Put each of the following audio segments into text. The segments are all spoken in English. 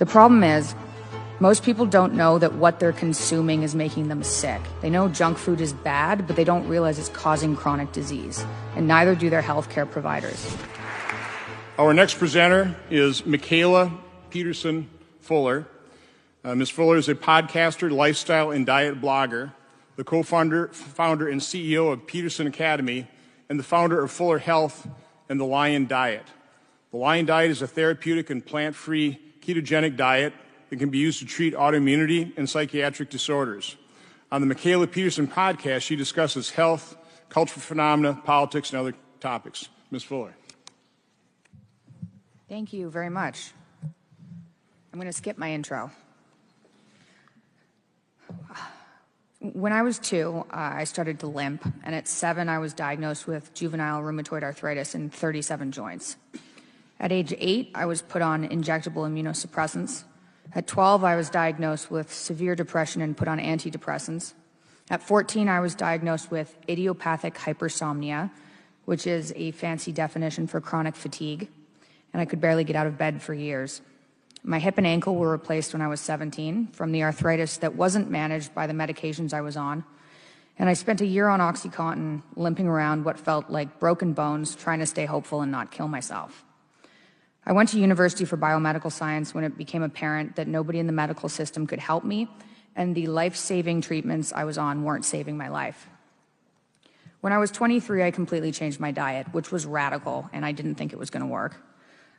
The problem is, most people don't know that what they're consuming is making them sick. They know junk food is bad, but they don't realize it's causing chronic disease, and neither do their healthcare providers. Our next presenter is Michaela Peterson Fuller. Ms. Fuller is a podcaster, lifestyle, and diet blogger, the co-founder and CEO of Peterson Academy, and the founder of Fuller Health and the Lion Diet. The Lion Diet is a therapeutic and plant-free ketogenic diet that can be used to treat autoimmunity and psychiatric disorders. On the Michaela Peterson podcast, she discusses health, cultural phenomena, politics, and other topics. Ms. Fuller. Thank you very much. I'm going to skip my intro. When I was 2, I started to limp, and at 7, I was diagnosed with juvenile rheumatoid arthritis in 37 joints. At age 8, I was put on injectable immunosuppressants. At 12, I was diagnosed with severe depression and put on antidepressants. At 14, I was diagnosed with idiopathic hypersomnia, which is a fancy definition for chronic fatigue, and I could barely get out of bed for years. My hip and ankle were replaced when I was 17 from the arthritis that wasn't managed by the medications I was on, and I spent a year on OxyContin, limping around what felt like broken bones, trying to stay hopeful and not kill myself. I went to university for biomedical science when it became apparent that nobody in the medical system could help me, and the life-saving treatments I was on weren't saving my life. When I was 23, I completely changed my diet, which was radical, and I didn't think it was going to work.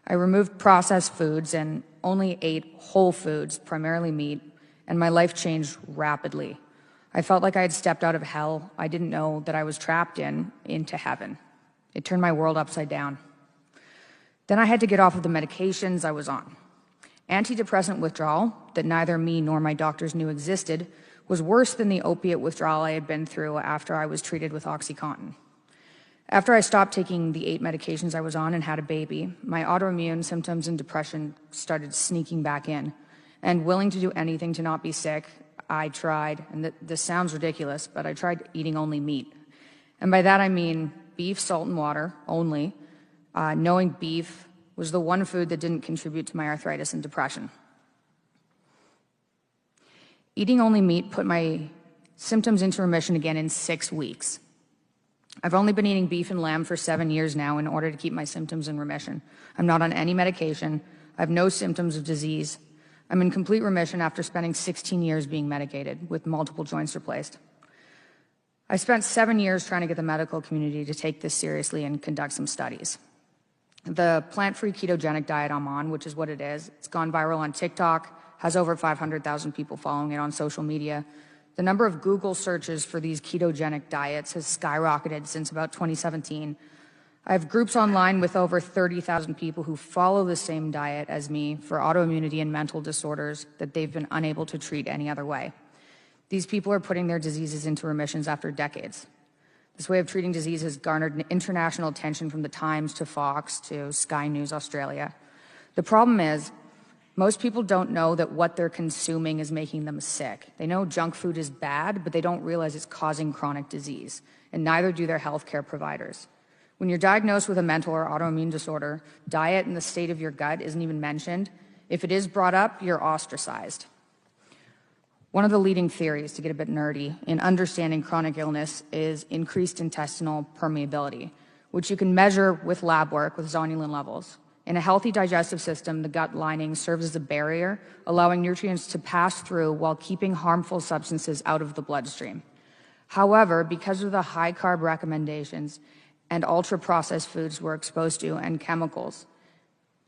I removed processed foods and only ate whole foods, primarily meat, and my life changed rapidly. I felt like I had stepped out of hell I didn't know that I was trapped in, into heaven. It turned my world upside down. Then I had to get off of the medications I was on. Antidepressant withdrawal, that neither me nor my doctors knew existed, was worse than the opiate withdrawal I had been through after I was treated with OxyContin. After I stopped taking the 8 medications I was on and had a baby, my autoimmune symptoms and depression started sneaking back in. And willing to do anything to not be sick, I tried, and this sounds ridiculous, but I tried eating only meat. And by that I mean beef, salt, and water only, knowing beef was the one food that didn't contribute to my arthritis and depression. Eating only meat put my symptoms into remission again in 6 weeks. I've only been eating beef and lamb for 7 years now in order to keep my symptoms in remission. I'm not on any medication. I have no symptoms of disease. I'm in complete remission after spending 16 years being medicated with multiple joints replaced. I spent 7 years trying to get the medical community to take this seriously and conduct some studies. The plant-free ketogenic diet I'm on, which is what it is, it's gone viral on TikTok, has over 500,000 people following it on social media. The number of Google searches for these ketogenic diets has skyrocketed since about 2017. I have groups online with over 30,000 people who follow the same diet as me for autoimmunity and mental disorders that they've been unable to treat any other way. These people are putting their diseases into remissions after decades. This way of treating disease has garnered international attention from the Times to Fox to Sky News Australia. The problem is, most people don't know that what they're consuming is making them sick. They know junk food is bad, but they don't realize it's causing chronic disease, and neither do their healthcare providers. When you're diagnosed with a mental or autoimmune disorder, diet and the state of your gut isn't even mentioned. If it is brought up, you're ostracized. One of the leading theories, to get a bit nerdy, in understanding chronic illness is increased intestinal permeability, which you can measure with lab work with zonulin levels. In a healthy digestive system, the gut lining serves as a barrier, allowing nutrients to pass through while keeping harmful substances out of the bloodstream. However, because of the high-carb recommendations and ultra-processed foods we're exposed to and chemicals,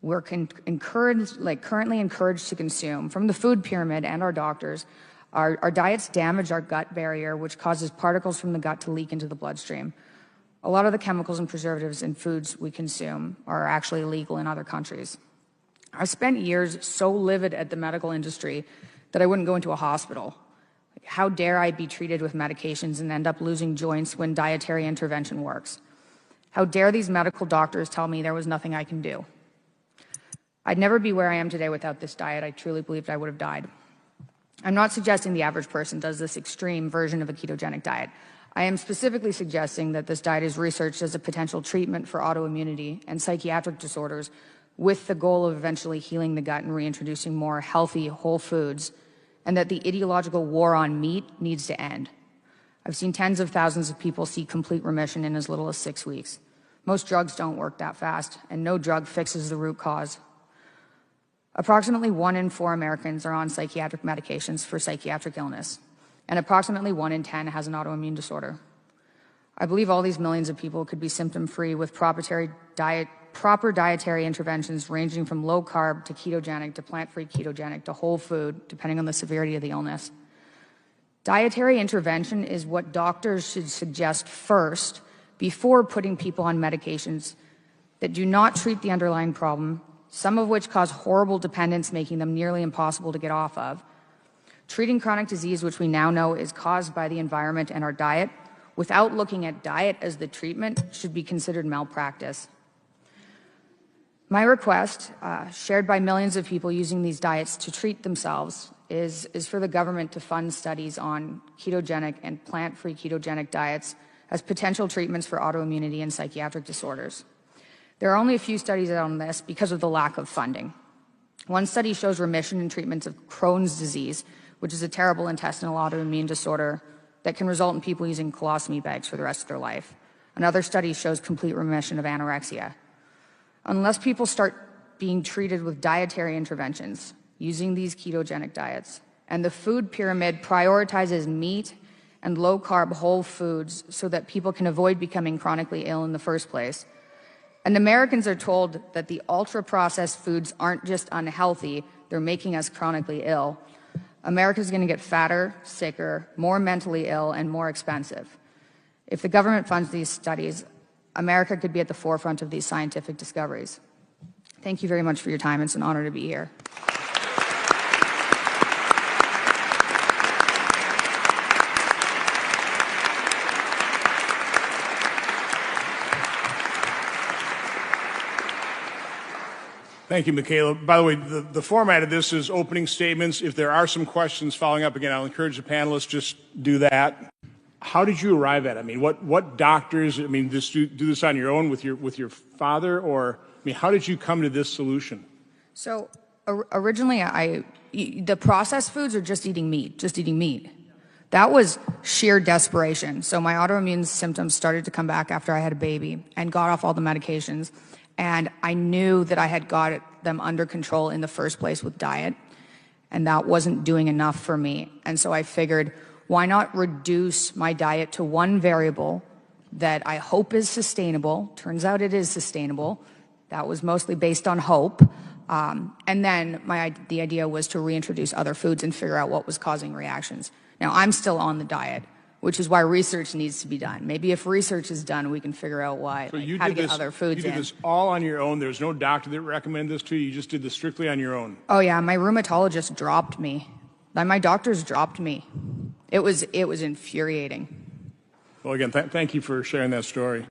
we're currently encouraged to consume from the food pyramid and our doctors. Our diets damage our gut barrier, which causes particles from the gut to leak into the bloodstream. A lot of the chemicals and preservatives in foods we consume are actually illegal in other countries. I've spent years so livid at the medical industry that I wouldn't go into a hospital. How dare I be treated with medications and end up losing joints when dietary intervention works? How dare these medical doctors tell me there was nothing I can do? I'd never be where I am today without this diet. I truly believed I would have died. I'm not suggesting the average person does this extreme version of a ketogenic diet. I am specifically suggesting that this diet is researched as a potential treatment for autoimmunity and psychiatric disorders, with the goal of eventually healing the gut and reintroducing more healthy, whole foods, and that the ideological war on meat needs to end. I've seen tens of thousands of people see complete remission in as little as 6 weeks. Most drugs don't work that fast, and no drug fixes the root cause. Approximately 1 in 4 Americans are on psychiatric medications for psychiatric illness, and approximately 1 in 10 has an autoimmune disorder. I believe all these millions of people could be symptom-free with proper dietary interventions ranging from low-carb to ketogenic to plant-free ketogenic to whole food, depending on the severity of the illness. Dietary intervention is what doctors should suggest first before putting people on medications that do not treat the underlying problem, some of which cause horrible dependence, making them nearly impossible to get off of. Treating chronic disease, which we now know is caused by the environment and our diet, without looking at diet as the treatment, should be considered malpractice. My request, shared by millions of people using these diets to treat themselves, is for the government to fund studies on ketogenic and plant-free ketogenic diets as potential treatments for autoimmunity and psychiatric disorders. There are only a few studies on this because of the lack of funding. One study shows remission in treatments of Crohn's disease, which is a terrible intestinal autoimmune disorder that can result in people using colostomy bags for the rest of their life. Another study shows complete remission of anorexia. Unless people start being treated with dietary interventions, using these ketogenic diets, and the food pyramid prioritizes meat and low-carb whole foods so that people can avoid becoming chronically ill in the first place, and Americans are told that the ultra-processed foods aren't just unhealthy, they're making us chronically ill, America's going to get fatter, sicker, more mentally ill, and more expensive. If the government funds these studies, America could be at the forefront of these scientific discoveries. Thank you very much for your time. It's an honor to be here. Thank you, Michaela. By the way, the format of this is opening statements. If there are some questions following up, again, I'll encourage the panelists just do that. How did you arrive at it? I mean, what doctors? I mean, do this on your own with your father, or I mean, how did you come to this solution? So originally, the processed foods are just eating meat. That was sheer desperation. So my autoimmune symptoms started to come back after I had a baby and got off all the medications. And I knew that I had got them under control in the first place with diet, and that wasn't doing enough for me. And so I figured, why not reduce my diet to one variable that I hope is sustainable? Turns out it is sustainable. That was mostly based on hope. And then the idea was to reintroduce other foods and figure out what was causing reactions. Now, I'm still on the diet, which is why research needs to be done. Maybe if research is done, we can figure out why, so how to get other foods in. You did this all on your own? There's no doctor that recommended this to you? You just did this strictly on your own? Oh, yeah. My rheumatologist dropped me. My doctors dropped me. It was infuriating. Well, again, thank you for sharing that story.